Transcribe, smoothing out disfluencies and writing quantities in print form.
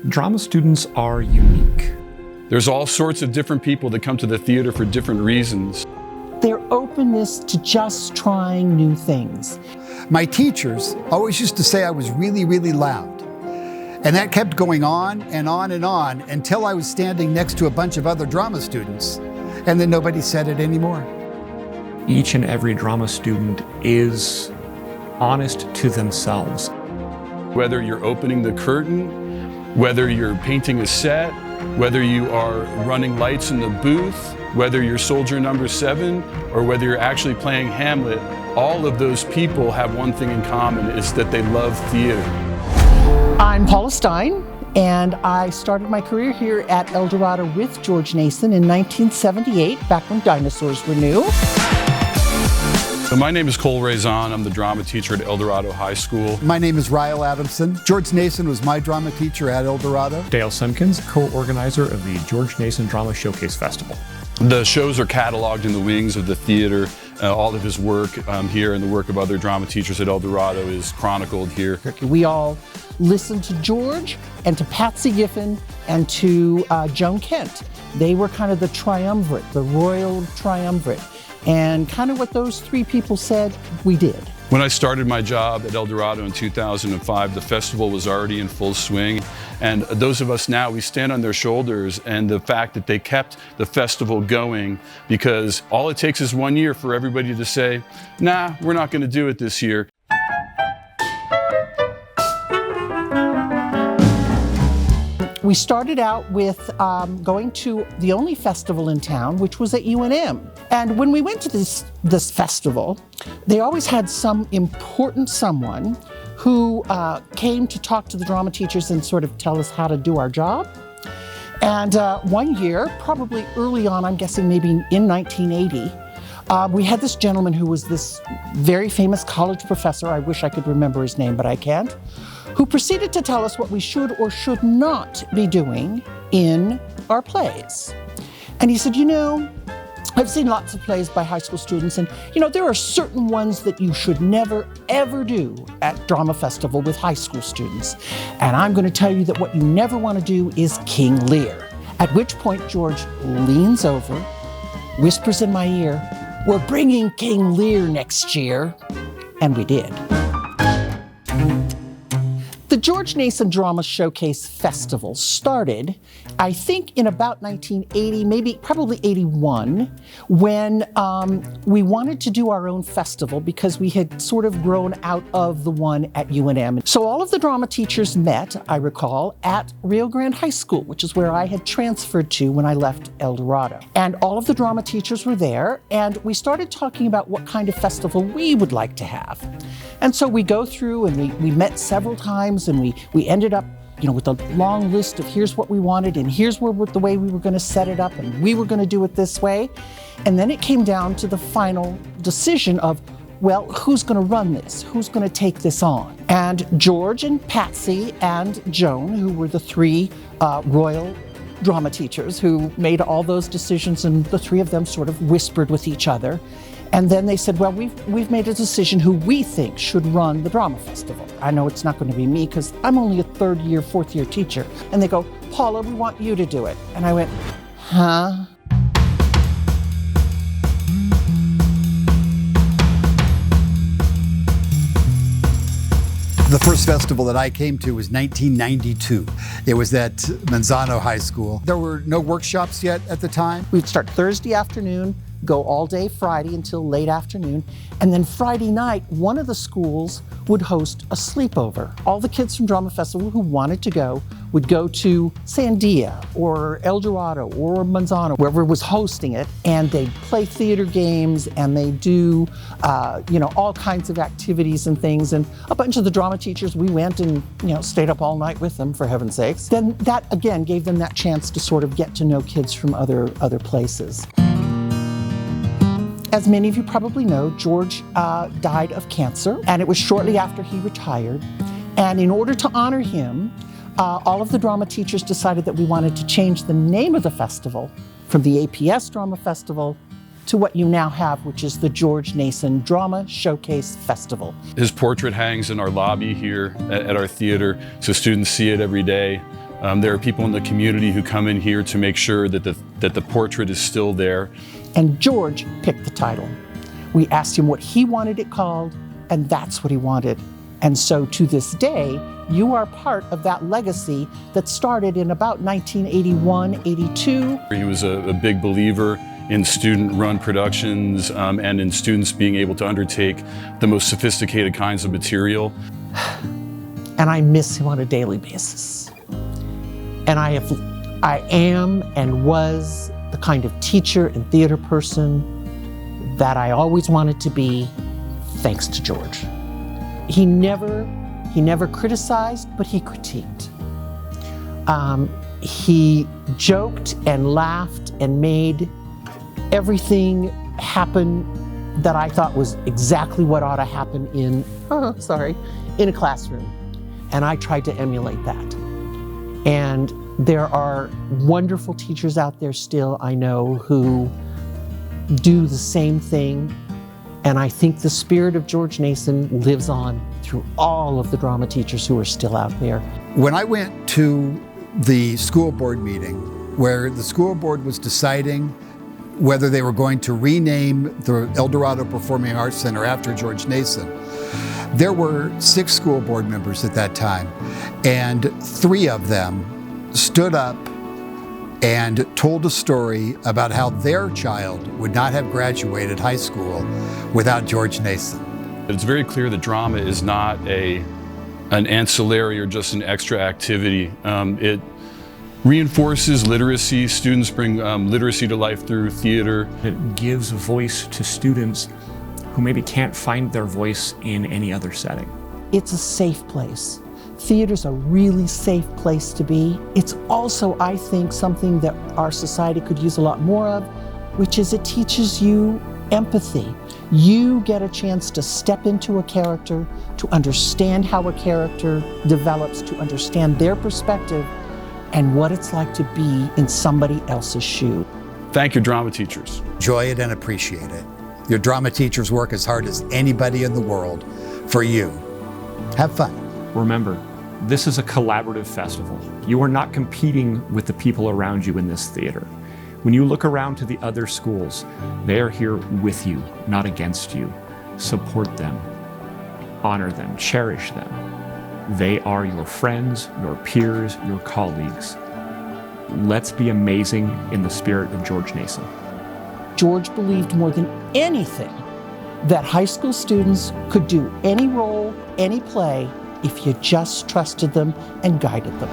Drama students are unique. There's all sorts of different people that come to the theater for different reasons. Their openness to just trying new things. My teachers always used to say I was really, really loud. And that kept going on and on and on until I was standing next to a bunch of other drama students. And then nobody said it anymore. Each and every drama student is honest to themselves. Whether you're opening the curtain, whether you're painting a set, whether you are running lights in the booth, whether you're soldier number 7, or whether you're actually playing Hamlet, all of those people have one thing in common, is that they love theater. I'm Paula Stein, and I started my career here at Eldorado with George Nason in 1978, back when dinosaurs were new. So my name is Cole Raison. I'm the drama teacher at Eldorado High School. My name is Ryle Adamson. George Nason was my drama teacher at Eldorado. Dale Simpkins, co-organizer of the George Nason Drama Showcase Festival. The shows are cataloged in the wings of the theater. All of his work here and the work of other drama teachers at Eldorado is chronicled here. We all listened to George and to Patsy Giffen and to Joan Kent. They were kind of the triumvirate, the royal triumvirate. And kind of what those three people said, we did. When I started my job at Eldorado in 2005, the festival was already in full swing. And those of us now, we stand on their shoulders, and the fact that they kept the festival going, because all it takes is 1 year for everybody to say, nah, we're not going to do it this year. We started out with going to the only festival in town, which was at UNM. And when we went to this festival, they always had some important someone who came to talk to the drama teachers and sort of tell us how to do our job. And one year, probably early on, I'm guessing maybe in 1980, we had this gentleman who was this very famous college professor. I wish I could remember his name, but I can't. Who proceeded to tell us what we should or should not be doing in our plays. And he said, you know, I've seen lots of plays by high school students, and you know, there are certain ones that you should never, ever do at Drama Festival with high school students. And I'm going to tell you that what you never want to do is King Lear. At which point George leans over, whispers in my ear, we're bringing King Lear next year. And we did. The George Nason Drama Showcase Festival started, I think, in about 1980, probably 81, when we wanted to do our own festival because we had sort of grown out of the one at UNM. So all of the drama teachers met, I recall, at Rio Grande High School, which is where I had transferred to when I left Eldorado. And all of the drama teachers were there, and we started talking about what kind of festival we would like to have. And so we go through and we met several times, and we ended up, you know, with a long list of here's what we wanted and here's the way we were going to set it up and we were going to do it this way. And then it came down to the final decision of, well, who's going to run this? Who's going to take this on? And George and Patsy and Joan, who were the three royal drama teachers who made all those decisions, and the three of them sort of whispered with each other. And then they said, well, we've made a decision who we think should run the drama festival. I know it's not going to be me because I'm only a third year, fourth year teacher. And they go, Paula, we want you to do it. And I went, huh? The first festival that I came to was 1992. It was at Manzano High School. There were no workshops yet at the time. We'd start Thursday afternoon, go all day Friday until late afternoon, and then Friday night, one of the schools would host a sleepover. All the kids from Drama Festival who wanted to go would go to Sandia or Eldorado or Manzano, wherever was hosting it, and they'd play theater games and they do, you know, all kinds of activities and things. And a bunch of the drama teachers, we went and, you know, stayed up all night with them, for heaven's sakes. Then that again gave them that chance to sort of get to know kids from other places. As many of you probably know, George died of cancer, and it was shortly after he retired. And in order to honor him, all of the drama teachers decided that we wanted to change the name of the festival from the APS Drama Festival to what you now have, which is the George Nason Drama Showcase Festival. His portrait hangs in our lobby here at our theater, so students see it every day. There are people in the community who come in here to make sure that the portrait is still there. And George picked the title. We asked him what he wanted it called, and that's what he wanted. And so to this day, you are part of that legacy that started in about 1981, 82. He was a big believer in student-run productions and in students being able to undertake the most sophisticated kinds of material. And I miss him on a daily basis. And I am and was the kind of teacher and theater person that I always wanted to be, thanks to George. He never criticized, but he critiqued. He joked and laughed and made everything happen that I thought was exactly what ought to happen in a classroom. And I tried to emulate that. And there are wonderful teachers out there still, I know, who do the same thing. And I think the spirit of George Nason lives on through all of the drama teachers who are still out there. When I went to the school board meeting, where the school board was deciding whether they were going to rename the Eldorado Performing Arts Center after George Nason, there were 6 school board members at that time, and 3 of them stood up and told a story about how their child would not have graduated high school without George Nason. It's very clear that drama is not an ancillary or just an extra activity. It reinforces literacy. Students bring literacy to life through theater. It gives a voice to students who maybe can't find their voice in any other setting. It's a safe place. Theater's a really safe place to be. It's also, I think, something that our society could use a lot more of, which is it teaches you empathy. You get a chance to step into a character, to understand how a character develops, to understand their perspective and what it's like to be in somebody else's shoe. Thank your drama teachers. Enjoy it and appreciate it. Your drama teachers work as hard as anybody in the world for you. Have fun. Remember, this is a collaborative festival. You are not competing with the people around you in this theater. When you look around to the other schools, they are here with you, not against you. Support them, honor them, cherish them. They are your friends, your peers, your colleagues. Let's be amazing in the spirit of George Nason. George believed more than anything that high school students could do any role, any play, if you just trusted them and guided them.